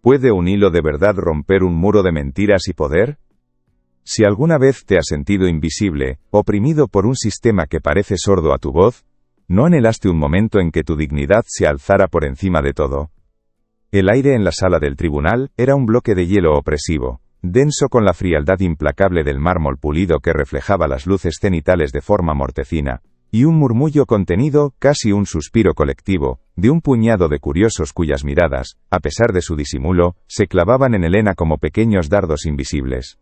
¿Puede un hilo de verdad romper un muro de mentiras y poder? Si alguna vez te has sentido invisible, oprimido por un sistema que parece sordo a tu voz, ¿no anhelaste un momento en que tu dignidad se alzara por encima de todo? El aire en la sala del tribunal era un bloque de hielo opresivo, denso con la frialdad implacable del mármol pulido que reflejaba las luces cenitales de forma mortecina, y un murmullo contenido, casi un suspiro colectivo, de un puñado de curiosos cuyas miradas, a pesar de su disimulo, se clavaban en Helena como pequeños dardos invisibles.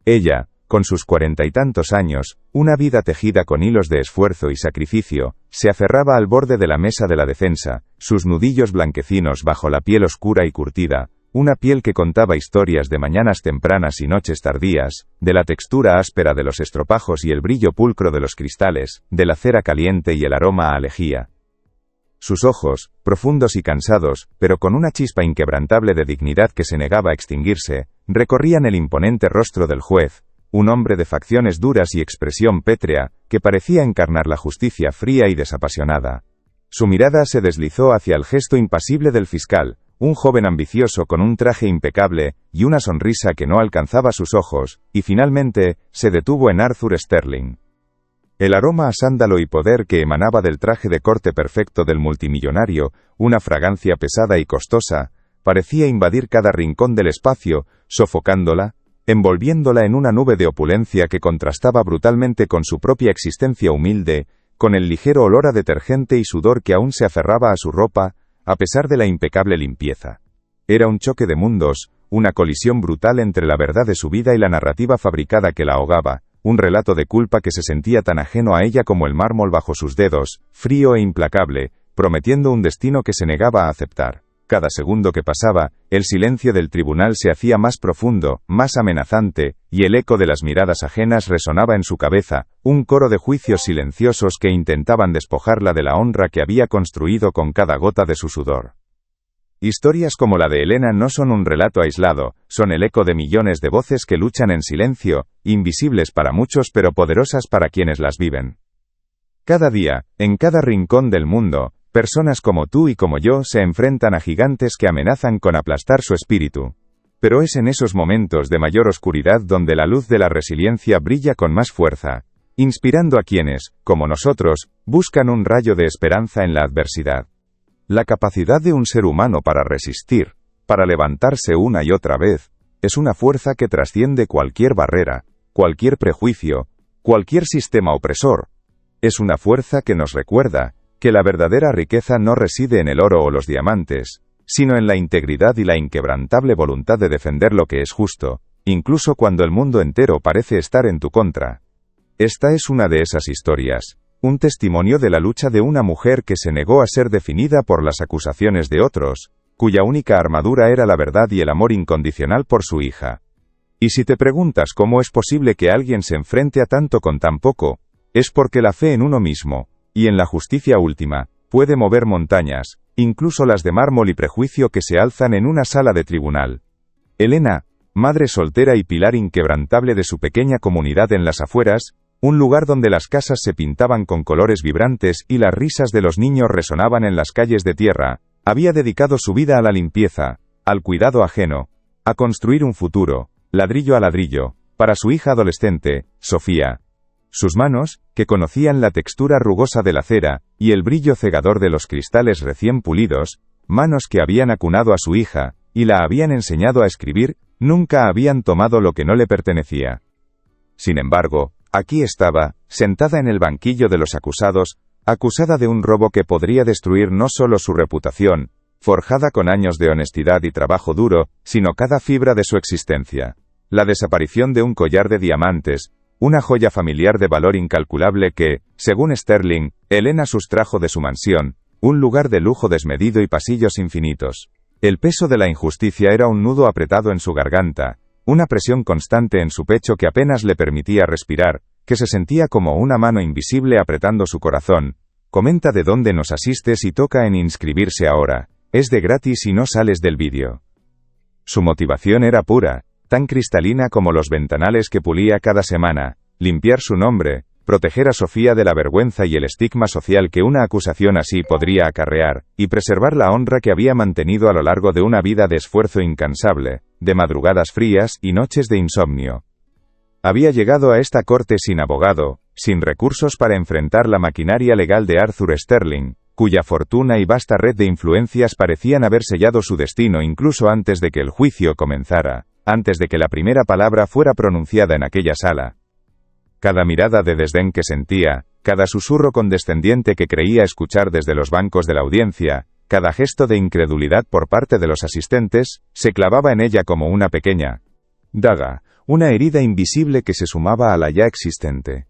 Ella, con sus 40 y tantos años, una vida tejida con hilos de esfuerzo y sacrificio, se aferraba al borde de la mesa de la defensa, sus nudillos blanquecinos bajo la piel oscura y curtida, una piel que contaba historias de mañanas tempranas y noches tardías, de la textura áspera de los estropajos y el brillo pulcro de los cristales, de la cera caliente y el aroma a lejía. Sus ojos, profundos y cansados, pero con una chispa inquebrantable de dignidad que se negaba a extinguirse, recorrían el imponente rostro del juez, un hombre de facciones duras y expresión pétrea, que parecía encarnar la justicia fría y desapasionada. Su mirada se deslizó hacia el gesto impasible del fiscal, un joven ambicioso con un traje impecable, y una sonrisa que no alcanzaba sus ojos, y finalmente, se detuvo en Arthur Sterling. El aroma a sándalo y poder que emanaba del traje de corte perfecto del multimillonario, una fragancia pesada y costosa, parecía invadir cada rincón del espacio, sofocándola, envolviéndola en una nube de opulencia que contrastaba brutalmente con su propia existencia humilde, con el ligero olor a detergente y sudor que aún se aferraba a su ropa, a pesar de la impecable limpieza. Era un choque de mundos, una colisión brutal entre la verdad de su vida y la narrativa fabricada que la ahogaba, un relato de culpa que se sentía tan ajeno a ella como el mármol bajo sus dedos, frío e implacable, prometiendo un destino que se negaba a aceptar. Cada segundo que pasaba, el silencio del tribunal se hacía más profundo, más amenazante, y el eco de las miradas ajenas resonaba en su cabeza, un coro de juicios silenciosos que intentaban despojarla de la honra que había construido con cada gota de su sudor. Historias como la de Helena no son un relato aislado, son el eco de millones de voces que luchan en silencio, invisibles para muchos pero poderosas para quienes las viven. Cada día, en cada rincón del mundo, personas como tú y como yo se enfrentan a gigantes que amenazan con aplastar su espíritu. Pero es en esos momentos de mayor oscuridad donde la luz de la resiliencia brilla con más fuerza, inspirando a quienes, como nosotros, buscan un rayo de esperanza en la adversidad. La capacidad de un ser humano para resistir, para levantarse una y otra vez, es una fuerza que trasciende cualquier barrera, cualquier prejuicio, cualquier sistema opresor. Es una fuerza que nos recuerda que la verdadera riqueza no reside en el oro o los diamantes, sino en la integridad y la inquebrantable voluntad de defender lo que es justo, incluso cuando el mundo entero parece estar en tu contra. Esta es una de esas historias, un testimonio de la lucha de una mujer que se negó a ser definida por las acusaciones de otros, cuya única armadura era la verdad y el amor incondicional por su hija. Y si te preguntas cómo es posible que alguien se enfrente a tanto con tan poco, es porque la fe en uno mismo, y en la justicia última, puede mover montañas, incluso las de mármol y prejuicio que se alzan en una sala de tribunal. Helena, madre soltera y pilar inquebrantable de su pequeña comunidad en las afueras, un lugar donde las casas se pintaban con colores vibrantes y las risas de los niños resonaban en las calles de tierra, había dedicado su vida a la limpieza, al cuidado ajeno, a construir un futuro, ladrillo a ladrillo, para su hija adolescente, Sofía. Sus manos, que conocían la textura rugosa de la cera, y el brillo cegador de los cristales recién pulidos, manos que habían acunado a su hija, y la habían enseñado a escribir, nunca habían tomado lo que no le pertenecía. Sin embargo, aquí estaba, sentada en el banquillo de los acusados, acusada de un robo que podría destruir no solo su reputación, forjada con años de honestidad y trabajo duro, sino cada fibra de su existencia. La desaparición de un collar de diamantes, una joya familiar de valor incalculable que, según Sterling, Helena sustrajo de su mansión, un lugar de lujo desmedido y pasillos infinitos. El peso de la injusticia era un nudo apretado en su garganta, una presión constante en su pecho que apenas le permitía respirar, que se sentía como una mano invisible apretando su corazón. Comenta de dónde nos asistes y toca en inscribirse ahora, es de gratis y no sales del vídeo. Su motivación era pura, tan cristalina como los ventanales que pulía cada semana, limpiar su nombre, proteger a Sofía de la vergüenza y el estigma social que una acusación así podría acarrear, y preservar la honra que había mantenido a lo largo de una vida de esfuerzo incansable, de madrugadas frías y noches de insomnio. Había llegado a esta corte sin abogado, sin recursos para enfrentar la maquinaria legal de Arthur Sterling, cuya fortuna y vasta red de influencias parecían haber sellado su destino incluso antes de que el juicio comenzara, antes de que la primera palabra fuera pronunciada en aquella sala. Cada mirada de desdén que sentía, cada susurro condescendiente que creía escuchar desde los bancos de la audiencia, cada gesto de incredulidad por parte de los asistentes, se clavaba en ella como una pequeña daga, una herida invisible que se sumaba a la ya existente.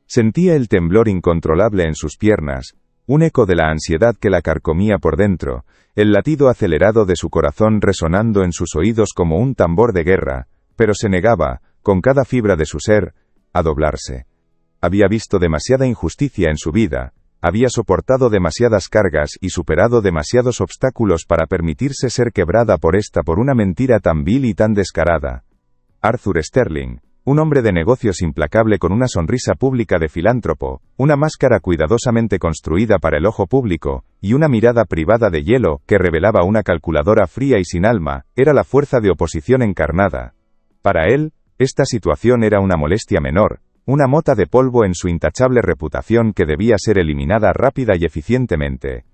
Sentía el temblor incontrolable en sus piernas, un eco de la ansiedad que la carcomía por dentro, el latido acelerado de su corazón resonando en sus oídos como un tambor de guerra, pero se negaba, con cada fibra de su ser, a doblarse. Había visto demasiada injusticia en su vida, había soportado demasiadas cargas y superado demasiados obstáculos para permitirse ser quebrada por una mentira tan vil y tan descarada. Arthur Sterling, un hombre de negocios implacable con una sonrisa pública de filántropo, una máscara cuidadosamente construida para el ojo público, y una mirada privada de hielo que revelaba una calculadora fría y sin alma, era la fuerza de oposición encarnada. Para él, esta situación era una molestia menor, una mota de polvo en su intachable reputación que debía ser eliminada rápida y eficientemente.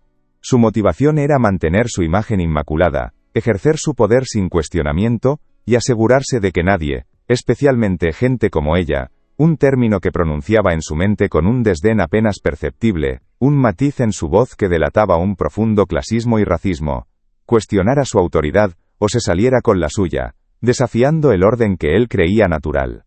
Su motivación era mantener su imagen inmaculada, ejercer su poder sin cuestionamiento, y asegurarse de que nadie, especialmente gente como ella, un término que pronunciaba en su mente con un desdén apenas perceptible, un matiz en su voz que delataba un profundo clasismo y racismo, cuestionara su autoridad, o se saliera con la suya, desafiando el orden que él creía natural.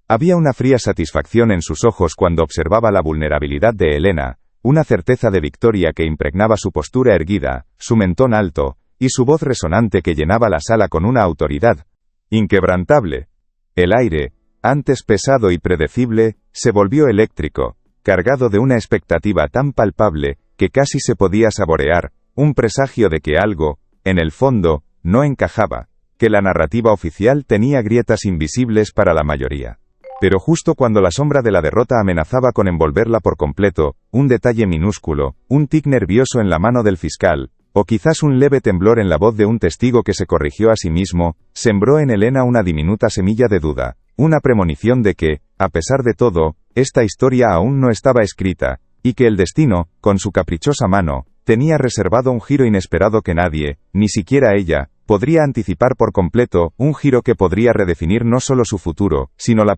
Había una fría satisfacción en sus ojos cuando observaba la vulnerabilidad de Helena, una certeza de victoria que impregnaba su postura erguida, su mentón alto, y su voz resonante que llenaba la sala con una autoridad inquebrantable. El aire, antes pesado y predecible, se volvió eléctrico, cargado de una expectativa tan palpable, que casi se podía saborear, un presagio de que algo, en el fondo, no encajaba, que la narrativa oficial tenía grietas invisibles para la mayoría. Pero justo cuando la sombra de la derrota amenazaba con envolverla por completo, un detalle minúsculo, un tic nervioso en la mano del fiscal, o quizás un leve temblor en la voz de un testigo que se corrigió a sí mismo, sembró en Helena una diminuta semilla de duda, una premonición de que, a pesar de todo, esta historia aún no estaba escrita, y que el destino, con su caprichosa mano, tenía reservado un giro inesperado que nadie, ni siquiera ella, podría anticipar por completo, un giro que podría redefinir no solo su futuro, sino la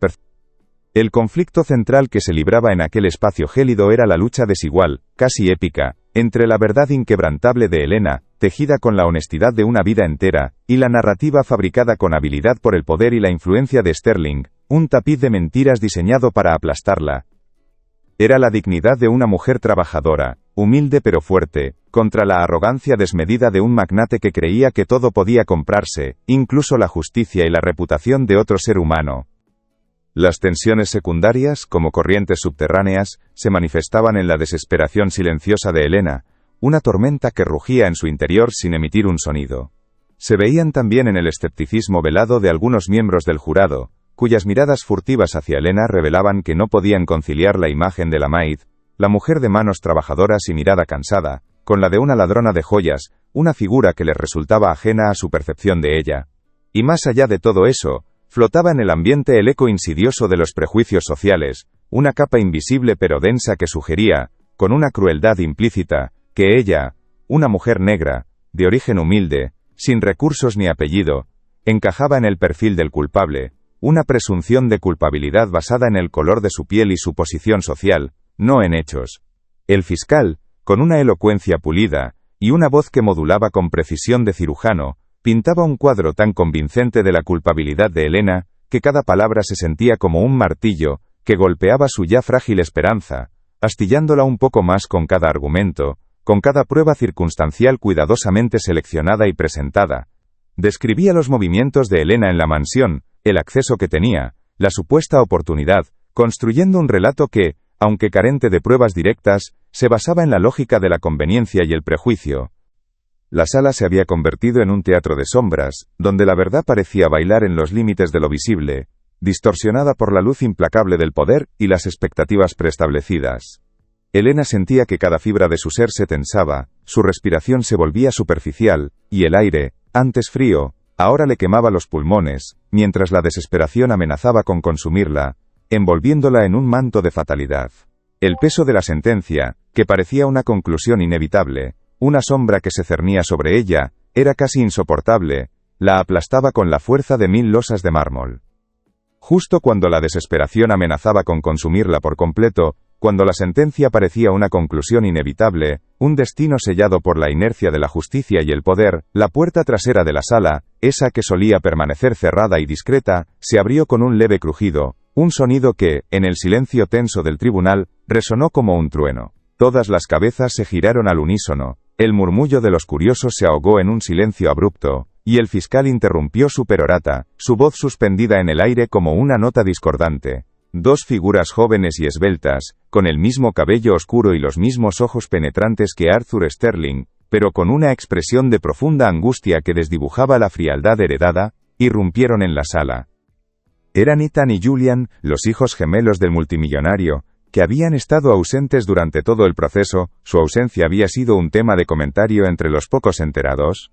El conflicto central que se libraba en aquel espacio gélido era la lucha desigual, casi épica, entre la verdad inquebrantable de Helena, tejida con la honestidad de una vida entera, y la narrativa fabricada con habilidad por el poder y la influencia de Sterling, un tapiz de mentiras diseñado para aplastarla. Era la dignidad de una mujer trabajadora, humilde pero fuerte, contra la arrogancia desmedida de un magnate que creía que todo podía comprarse, incluso la justicia y la reputación de otro ser humano. Las tensiones secundarias, como corrientes subterráneas, se manifestaban en la desesperación silenciosa de Helena, una tormenta que rugía en su interior sin emitir un sonido. Se veían también en el escepticismo velado de algunos miembros del jurado, cuyas miradas furtivas hacia Helena revelaban que no podían conciliar la imagen de la maid, la mujer de manos trabajadoras y mirada cansada, con la de una ladrona de joyas, una figura que les resultaba ajena a su percepción de ella. Y más allá de todo eso, flotaba en el ambiente el eco insidioso de los prejuicios sociales, una capa invisible pero densa que sugería, con una crueldad implícita, que ella, una mujer negra, de origen humilde, sin recursos ni apellido, encajaba en el perfil del culpable, una presunción de culpabilidad basada en el color de su piel y su posición social, no en hechos. El fiscal, con una elocuencia pulida, y una voz que modulaba con precisión de cirujano, pintaba un cuadro tan convincente de la culpabilidad de Helena, que cada palabra se sentía como un martillo, que golpeaba su ya frágil esperanza, astillándola un poco más con cada argumento, con cada prueba circunstancial cuidadosamente seleccionada y presentada. Describía los movimientos de Helena en la mansión, el acceso que tenía, la supuesta oportunidad, construyendo un relato que, aunque carente de pruebas directas, se basaba en la lógica de la conveniencia y el prejuicio. La sala se había convertido en un teatro de sombras, donde la verdad parecía bailar en los límites de lo visible, distorsionada por la luz implacable del poder y las expectativas preestablecidas. Elena sentía que cada fibra de su ser se tensaba, su respiración se volvía superficial, y el aire, antes frío, ahora le quemaba los pulmones, mientras la desesperación amenazaba con consumirla, envolviéndola en un manto de fatalidad. El peso de la sentencia, que parecía una conclusión inevitable, una sombra que se cernía sobre ella, era casi insoportable, la aplastaba con la fuerza de 1000 losas de mármol. Justo cuando la desesperación amenazaba con consumirla por completo, cuando la sentencia parecía una conclusión inevitable, un destino sellado por la inercia de la justicia y el poder, la puerta trasera de la sala, esa que solía permanecer cerrada y discreta, se abrió con un leve crujido, un sonido que, en el silencio tenso del tribunal, resonó como un trueno. Todas las cabezas se giraron al unísono, el murmullo de los curiosos se ahogó en un silencio abrupto, y el fiscal interrumpió su perorata, su voz suspendida en el aire como una nota discordante. Dos figuras jóvenes y esbeltas, con el mismo cabello oscuro y los mismos ojos penetrantes que Arthur Sterling, pero con una expresión de profunda angustia que desdibujaba la frialdad heredada, irrumpieron en la sala. Eran Ethan y Julian, los hijos gemelos del multimillonario, que habían estado ausentes durante todo el proceso. Su ausencia había sido un tema de comentario entre los pocos enterados.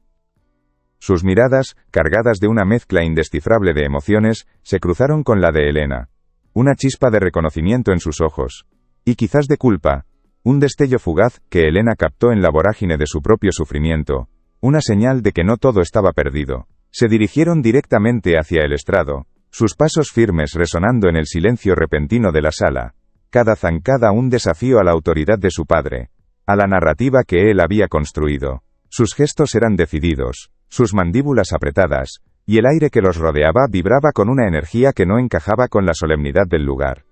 Sus miradas, cargadas de una mezcla indescifrable de emociones, se cruzaron con la de Elena. Una chispa de reconocimiento en sus ojos. Y quizás de culpa. Un destello fugaz, que Elena captó en la vorágine de su propio sufrimiento. Una señal de que no todo estaba perdido. Se dirigieron directamente hacia el estrado, sus pasos firmes resonando en el silencio repentino de la sala. Cada zancada un desafío a la autoridad de su padre. A la narrativa que él había construido. Sus gestos eran decididos, sus mandíbulas apretadas, y el aire que los rodeaba vibraba con una energía que no encajaba con la solemnidad del lugar.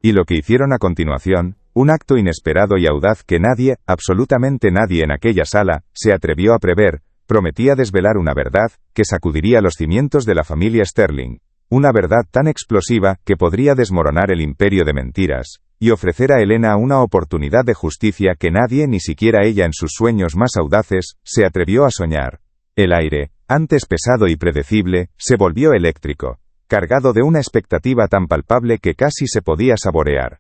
Y lo que hicieron a continuación, un acto inesperado y audaz que nadie, absolutamente nadie en aquella sala, se atrevió a prever, prometía desvelar una verdad, que sacudiría los cimientos de la familia Sterling. Una verdad tan explosiva, que podría desmoronar el imperio de mentiras, y ofrecer a Elena una oportunidad de justicia que nadie, ni siquiera ella en sus sueños más audaces, se atrevió a soñar. El aire, antes pesado y predecible, se volvió eléctrico, cargado de una expectativa tan palpable que casi se podía saborear.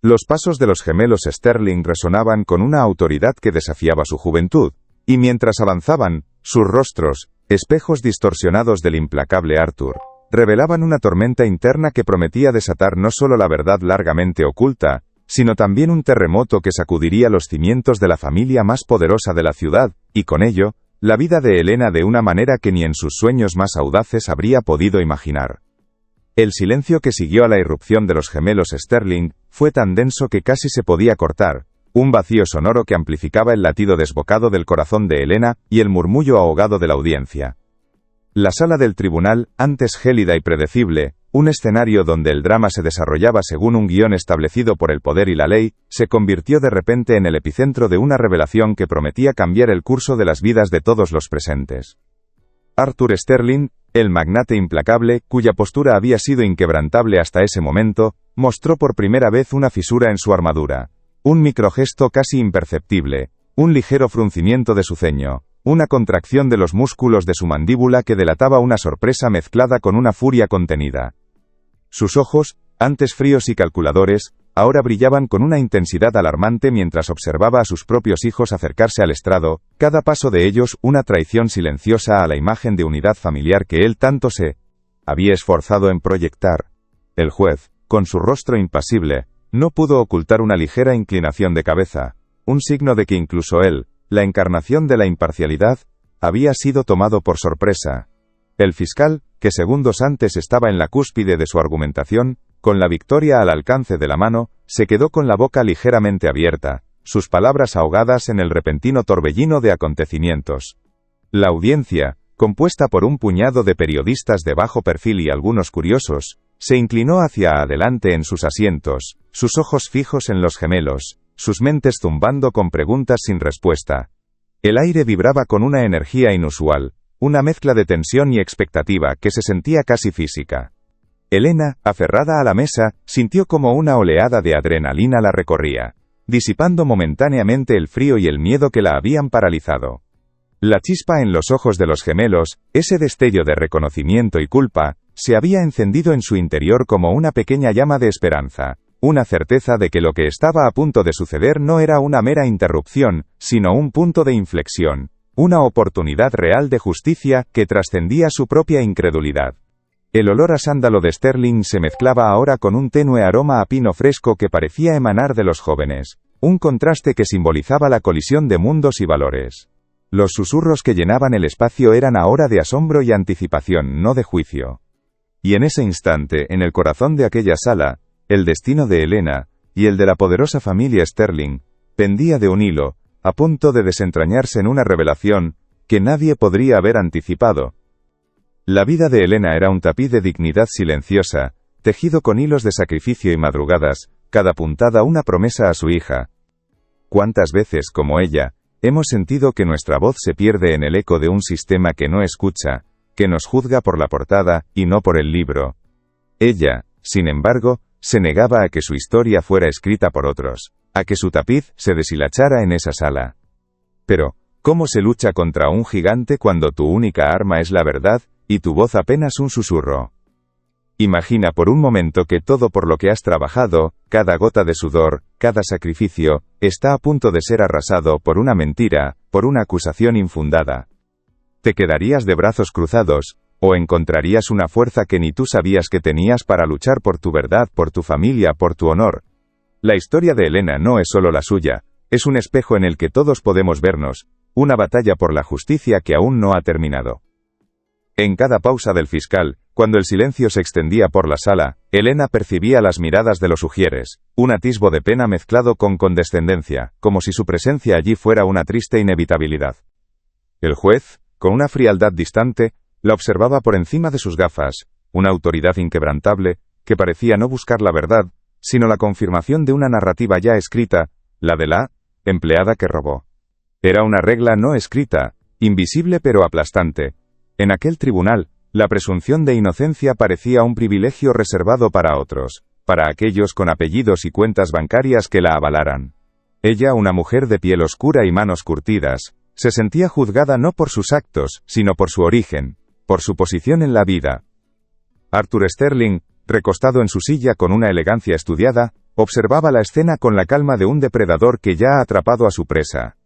Los pasos de los gemelos Sterling resonaban con una autoridad que desafiaba su juventud, y mientras avanzaban, sus rostros, espejos distorsionados del implacable Arthur, revelaban una tormenta interna que prometía desatar no solo la verdad largamente oculta, sino también un terremoto que sacudiría los cimientos de la familia más poderosa de la ciudad, y con ello, la vida de Elena de una manera que ni en sus sueños más audaces habría podido imaginar. El silencio que siguió a la irrupción de los gemelos Sterling fue tan denso que casi se podía cortar, un vacío sonoro que amplificaba el latido desbocado del corazón de Elena y el murmullo ahogado de la audiencia. La sala del tribunal, antes gélida y predecible, un escenario donde el drama se desarrollaba según un guión establecido por el poder y la ley, se convirtió de repente en el epicentro de una revelación que prometía cambiar el curso de las vidas de todos los presentes. Arthur Sterling, el magnate implacable, cuya postura había sido inquebrantable hasta ese momento, mostró por primera vez una fisura en su armadura. Un microgesto casi imperceptible, un ligero fruncimiento de su ceño, una contracción de los músculos de su mandíbula que delataba una sorpresa mezclada con una furia contenida. Sus ojos, antes fríos y calculadores, ahora brillaban con una intensidad alarmante mientras observaba a sus propios hijos acercarse al estrado, cada paso de ellos una traición silenciosa a la imagen de unidad familiar que él tanto se había esforzado en proyectar. El juez, con su rostro impasible, no pudo ocultar una ligera inclinación de cabeza, un signo de que incluso él, la encarnación de la imparcialidad, había sido tomado por sorpresa. El fiscal, que segundos antes estaba en la cúspide de su argumentación, con la victoria al alcance de la mano, se quedó con la boca ligeramente abierta, sus palabras ahogadas en el repentino torbellino de acontecimientos. La audiencia, compuesta por un puñado de periodistas de bajo perfil y algunos curiosos, se inclinó hacia adelante en sus asientos, sus ojos fijos en los gemelos, sus mentes zumbando con preguntas sin respuesta. El aire vibraba con una energía inusual, una mezcla de tensión y expectativa que se sentía casi física. Elena, aferrada a la mesa, sintió como una oleada de adrenalina la recorría, disipando momentáneamente el frío y el miedo que la habían paralizado. La chispa en los ojos de los gemelos, ese destello de reconocimiento y culpa, se había encendido en su interior como una pequeña llama de esperanza. Una certeza de que lo que estaba a punto de suceder no era una mera interrupción, sino un punto de inflexión. Una oportunidad real de justicia que trascendía su propia incredulidad. El olor a sándalo de Sterling se mezclaba ahora con un tenue aroma a pino fresco que parecía emanar de los jóvenes. Un contraste que simbolizaba la colisión de mundos y valores. Los susurros que llenaban el espacio eran ahora de asombro y anticipación, no de juicio. Y en ese instante, en el corazón de aquella sala, el destino de Elena, y el de la poderosa familia Sterling, pendía de un hilo, a punto de desentrañarse en una revelación que nadie podría haber anticipado. La vida de Elena era un tapiz de dignidad silenciosa, tejido con hilos de sacrificio y madrugadas, cada puntada una promesa a su hija. ¿Cuántas veces, como ella, hemos sentido que nuestra voz se pierde en el eco de un sistema que no escucha, que nos juzga por la portada, y no por el libro? Ella, sin embargo, se negaba a que su historia fuera escrita por otros, a que su tapiz se deshilachara en esa sala. Pero, ¿cómo se lucha contra un gigante cuando tu única arma es la verdad, y tu voz apenas un susurro? Imagina por un momento que todo por lo que has trabajado, cada gota de sudor, cada sacrificio, está a punto de ser arrasado por una mentira, por una acusación infundada. ¿Te quedarías de brazos cruzados, o encontrarías una fuerza que ni tú sabías que tenías para luchar por tu verdad, por tu familia, por tu honor? La historia de Elena no es solo la suya, es un espejo en el que todos podemos vernos, una batalla por la justicia que aún no ha terminado. En cada pausa del fiscal, cuando el silencio se extendía por la sala, Elena percibía las miradas de los ujieres, un atisbo de pena mezclado con condescendencia, como si su presencia allí fuera una triste inevitabilidad. El juez, con una frialdad distante, la observaba por encima de sus gafas, una autoridad inquebrantable, que parecía no buscar la verdad, sino la confirmación de una narrativa ya escrita, la de la empleada que robó. Era una regla no escrita, invisible pero aplastante. En aquel tribunal, la presunción de inocencia parecía un privilegio reservado para otros, para aquellos con apellidos y cuentas bancarias que la avalaran. Ella, una mujer de piel oscura y manos curtidas, se sentía juzgada no por sus actos, sino por su origen, por su posición en la vida. Arthur Sterling, recostado en su silla con una elegancia estudiada, observaba la escena con la calma de un depredador que ya ha atrapado a su presa.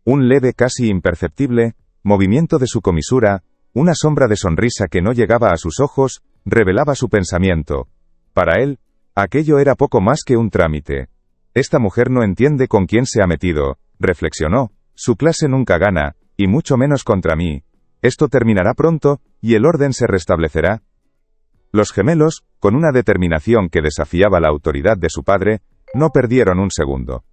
Un leve, casi imperceptible, movimiento de su comisura, una sombra de sonrisa que no llegaba a sus ojos, revelaba su pensamiento. Para él, aquello era poco más que un trámite. Esta mujer no entiende con quién se ha metido, reflexionó, su clase nunca gana, y mucho menos contra mí. Esto terminará pronto, y el orden se restablecerá. Los gemelos, con una determinación que desafiaba la autoridad de su padre, no perdieron un segundo.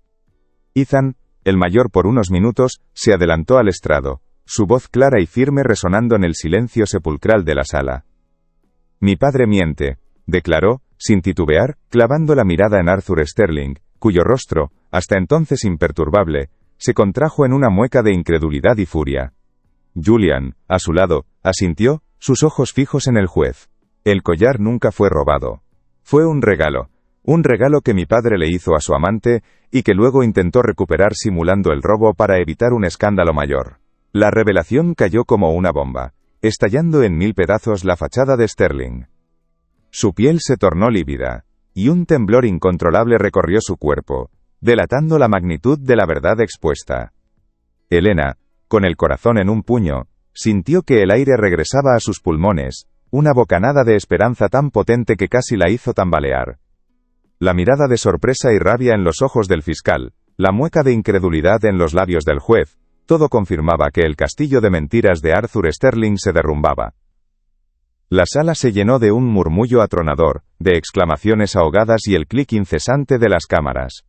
Ethan, el mayor por unos minutos, se adelantó al estrado, su voz clara y firme resonando en el silencio sepulcral de la sala. «Mi padre miente», declaró, sin titubear, clavando la mirada en Arthur Sterling, cuyo rostro, hasta entonces imperturbable, se contrajo en una mueca de incredulidad y furia. Julian, a su lado, asintió, sus ojos fijos en el juez. El collar nunca fue robado. Fue un regalo que mi padre le hizo a su amante, y que luego intentó recuperar simulando el robo para evitar un escándalo mayor. La revelación cayó como una bomba, estallando en 1000 pedazos la fachada de Sterling. Su piel se tornó lívida, y un temblor incontrolable recorrió su cuerpo, delatando la magnitud de la verdad expuesta. Elena, con el corazón en un puño, sintió que el aire regresaba a sus pulmones, una bocanada de esperanza tan potente que casi la hizo tambalear. La mirada de sorpresa y rabia en los ojos del fiscal, la mueca de incredulidad en los labios del juez, todo confirmaba que el castillo de mentiras de Arthur Sterling se derrumbaba. La sala se llenó de un murmullo atronador, de exclamaciones ahogadas y el clic incesante de las cámaras.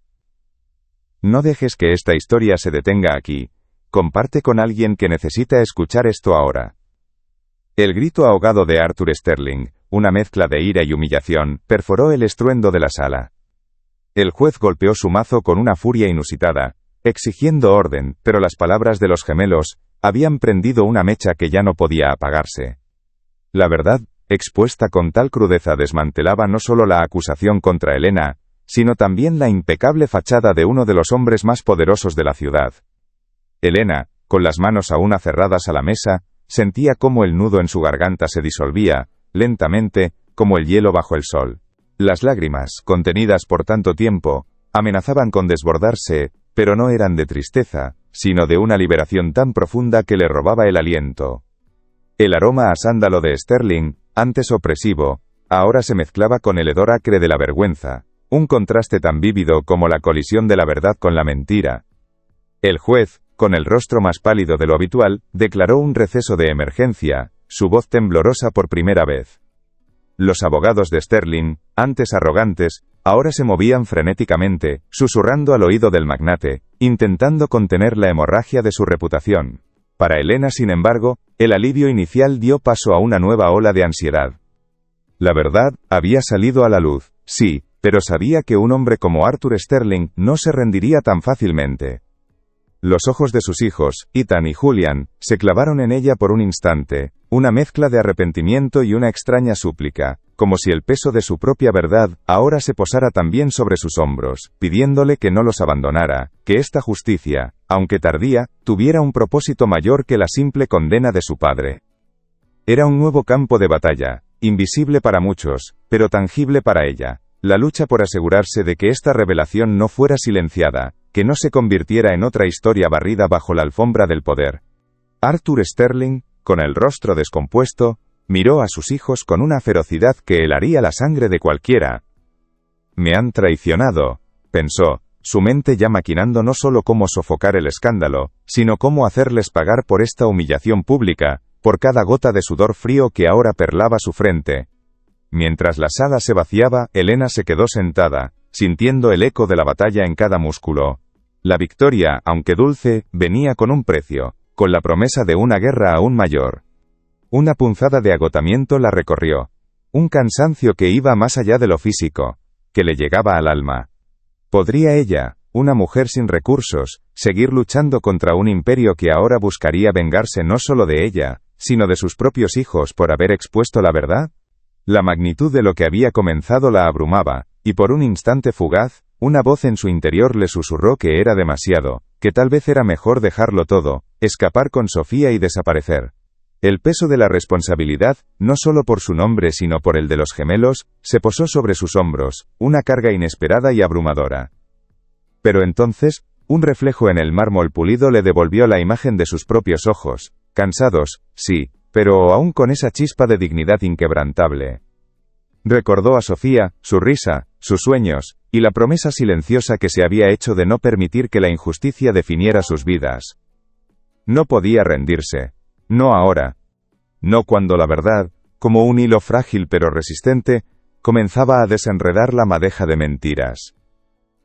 No dejes que esta historia se detenga aquí. Comparte con alguien que necesita escuchar esto ahora. El grito ahogado de Arthur Sterling, una mezcla de ira y humillación, perforó el estruendo de la sala. El juez golpeó su mazo con una furia inusitada, exigiendo orden, pero las palabras de los gemelos habían prendido una mecha que ya no podía apagarse. La verdad, expuesta con tal crudeza, desmantelaba no solo la acusación contra Elena, sino también la impecable fachada de uno de los hombres más poderosos de la ciudad. Elena, con las manos aún aferradas a la mesa, sentía cómo el nudo en su garganta se disolvía, lentamente, como el hielo bajo el sol. Las lágrimas, contenidas por tanto tiempo, amenazaban con desbordarse, pero no eran de tristeza, sino de una liberación tan profunda que le robaba el aliento. El aroma a sándalo de Sterling, antes opresivo, ahora se mezclaba con el hedor acre de la vergüenza, un contraste tan vívido como la colisión de la verdad con la mentira. El juez, con el rostro más pálido de lo habitual, declaró un receso de emergencia, su voz temblorosa por primera vez. Los abogados de Sterling, antes arrogantes, ahora se movían frenéticamente, susurrando al oído del magnate, intentando contener la hemorragia de su reputación. Para Helena, sin embargo, el alivio inicial dio paso a una nueva ola de ansiedad. La verdad había salido a la luz, sí, pero sabía que un hombre como Arthur Sterling no se rendiría tan fácilmente. Los ojos de sus hijos, Ethan y Julian, se clavaron en ella por un instante, una mezcla de arrepentimiento y una extraña súplica, como si el peso de su propia verdad ahora se posara también sobre sus hombros, pidiéndole que no los abandonara, que esta justicia, aunque tardía, tuviera un propósito mayor que la simple condena de su padre. Era un nuevo campo de batalla, invisible para muchos, pero tangible para ella, la lucha por asegurarse de que esta revelación no fuera silenciada, que no se convirtiera en otra historia barrida bajo la alfombra del poder. Arthur Sterling, con el rostro descompuesto, miró a sus hijos con una ferocidad que helaría la sangre de cualquiera. «Me han traicionado», pensó, su mente ya maquinando no solo cómo sofocar el escándalo, sino cómo hacerles pagar por esta humillación pública, por cada gota de sudor frío que ahora perlaba su frente. Mientras la sala se vaciaba, Helena se quedó sentada, sintiendo el eco de la batalla en cada músculo. La victoria, aunque dulce, venía con un precio, con la promesa de una guerra aún mayor. Una punzada de agotamiento la recorrió. Un cansancio que iba más allá de lo físico, que le llegaba al alma. ¿Podría ella, una mujer sin recursos, seguir luchando contra un imperio que ahora buscaría vengarse no solo de ella, sino de sus propios hijos por haber expuesto la verdad? La magnitud de lo que había comenzado la abrumaba, y por un instante fugaz, una voz en su interior le susurró que era demasiado, que tal vez era mejor dejarlo todo, escapar con Sofía y desaparecer. El peso de la responsabilidad, no solo por su nombre sino por el de los gemelos, se posó sobre sus hombros, una carga inesperada y abrumadora. Pero entonces, un reflejo en el mármol pulido le devolvió la imagen de sus propios ojos, cansados, sí, pero aún con esa chispa de dignidad inquebrantable. Recordó a Sofía, su risa, sus sueños, y la promesa silenciosa que se había hecho de no permitir que la injusticia definiera sus vidas. No podía rendirse. No ahora. No cuando la verdad, como un hilo frágil pero resistente, comenzaba a desenredar la madeja de mentiras.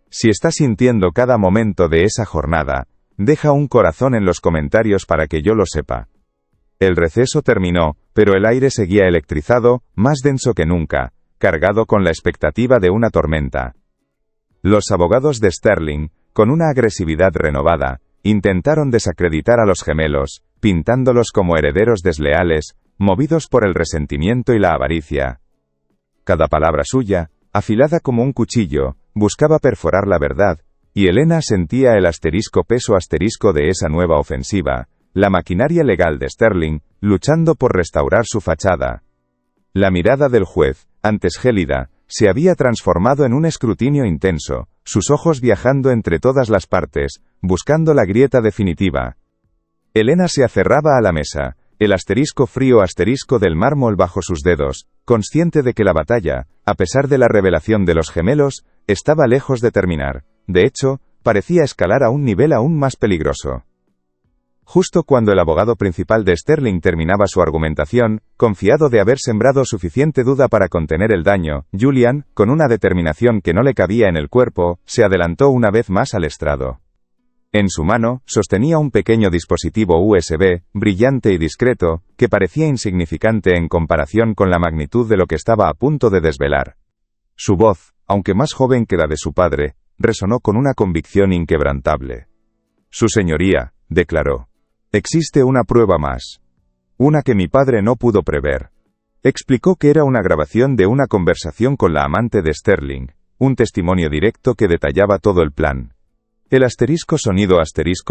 Si está sintiendo cada momento de esa jornada, deja un corazón en los comentarios para que yo lo sepa. El receso terminó, pero el aire seguía electrizado, más denso que nunca, cargado con la expectativa de una tormenta. Los abogados de Sterling, con una agresividad renovada, intentaron desacreditar a los gemelos, pintándolos como herederos desleales, movidos por el resentimiento y la avaricia. Cada palabra suya, afilada como un cuchillo, buscaba perforar la verdad, y Helena sentía el peso asterisco de esa nueva ofensiva, la maquinaria legal de Sterling, luchando por restaurar su fachada. La mirada del juez, antes gélida, se había transformado en un escrutinio intenso, sus ojos viajando entre todas las partes, buscando la grieta definitiva. Helena se aferraba a la mesa, el frío asterisco del mármol bajo sus dedos, consciente de que la batalla, a pesar de la revelación de los gemelos, estaba lejos de terminar. De hecho, parecía escalar a un nivel aún más peligroso. Justo cuando el abogado principal de Sterling terminaba su argumentación, confiado de haber sembrado suficiente duda para contener el daño, Julian, con una determinación que no le cabía en el cuerpo, se adelantó una vez más al estrado. En su mano, sostenía un pequeño dispositivo USB, brillante y discreto, que parecía insignificante en comparación con la magnitud de lo que estaba a punto de desvelar. Su voz, aunque más joven que la de su padre, resonó con una convicción inquebrantable. «Su señoría», declaró. «Existe una prueba más. Una que mi padre no pudo prever». Explicó que era una grabación de una conversación con la amante de Sterling, un testimonio directo que detallaba todo el plan. El sonido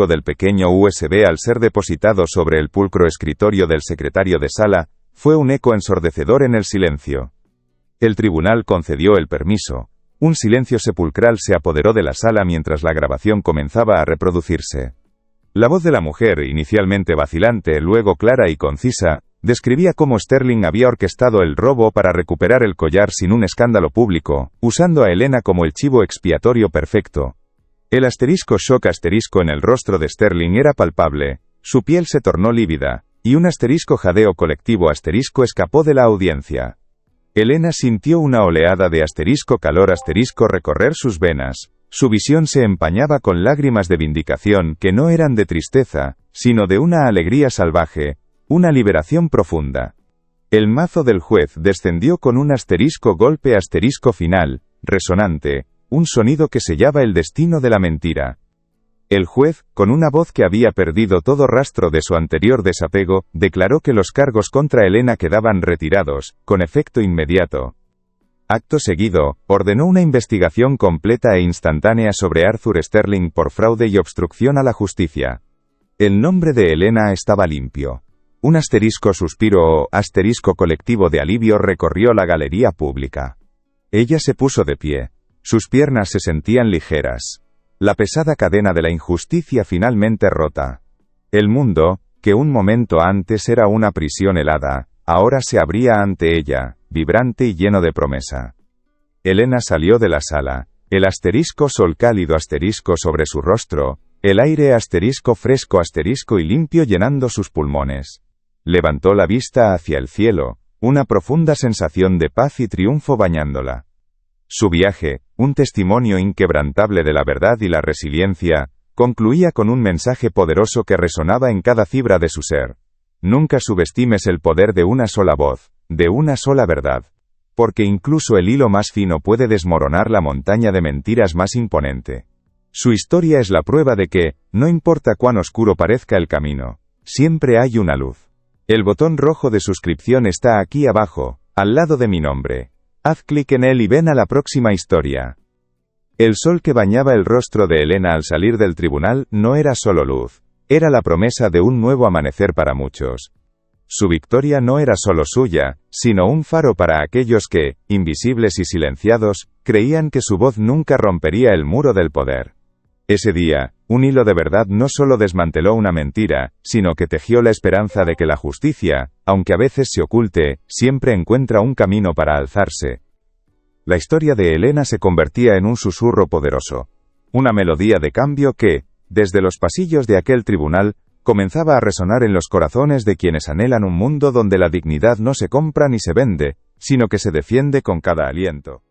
del pequeño USB al ser depositado sobre el pulcro escritorio del secretario de sala, fue un eco ensordecedor en el silencio. El tribunal concedió el permiso. Un silencio sepulcral se apoderó de la sala mientras la grabación comenzaba a reproducirse. La voz de la mujer, inicialmente vacilante, luego clara y concisa, describía cómo Sterling había orquestado el robo para recuperar el collar sin un escándalo público, usando a Elena como el chivo expiatorio perfecto. El shock en el rostro de Sterling era palpable, su piel se tornó lívida, y un jadeo colectivo escapó de la audiencia. Elena sintió una oleada de calor recorrer sus venas. Su visión se empañaba con lágrimas de vindicación que no eran de tristeza, sino de una alegría salvaje, una liberación profunda. El mazo del juez descendió con un golpe final, resonante, un sonido que sellaba el destino de la mentira. El juez, con una voz que había perdido todo rastro de su anterior desapego, declaró que los cargos contra Elena quedaban retirados, con efecto inmediato. Acto seguido, ordenó una investigación completa e instantánea sobre Arthur Sterling por fraude y obstrucción a la justicia. El nombre de Elena estaba limpio. Un suspiro o colectivo de alivio recorrió la galería pública. Ella se puso de pie. Sus piernas se sentían ligeras. La pesada cadena de la injusticia finalmente rota. El mundo, que un momento antes era una prisión helada, ahora se abría ante ella, vibrante y lleno de promesa. Elena salió de la sala, el sol cálido sobre su rostro, el aire fresco y limpio llenando sus pulmones. Levantó la vista hacia el cielo, una profunda sensación de paz y triunfo bañándola. Su viaje, un testimonio inquebrantable de la verdad y la resiliencia, concluía con un mensaje poderoso que resonaba en cada fibra de su ser. Nunca subestimes el poder de una sola voz, de una sola verdad. Porque incluso el hilo más fino puede desmoronar la montaña de mentiras más imponente. Su historia es la prueba de que, no importa cuán oscuro parezca el camino, siempre hay una luz. El botón rojo de suscripción está aquí abajo, al lado de mi nombre. Haz clic en él y ven a la próxima historia. El sol que bañaba el rostro de Elena al salir del tribunal no era solo luz, era la promesa de un nuevo amanecer para muchos. Su victoria no era solo suya, sino un faro para aquellos que, invisibles y silenciados, creían que su voz nunca rompería el muro del poder. Ese día, un hilo de verdad no solo desmanteló una mentira, sino que tejió la esperanza de que la justicia, aunque a veces se oculte, siempre encuentra un camino para alzarse. La historia de Elena se convertía en un susurro poderoso. Una melodía de cambio que, desde los pasillos de aquel tribunal, comenzaba a resonar en los corazones de quienes anhelan un mundo donde la dignidad no se compra ni se vende, sino que se defiende con cada aliento.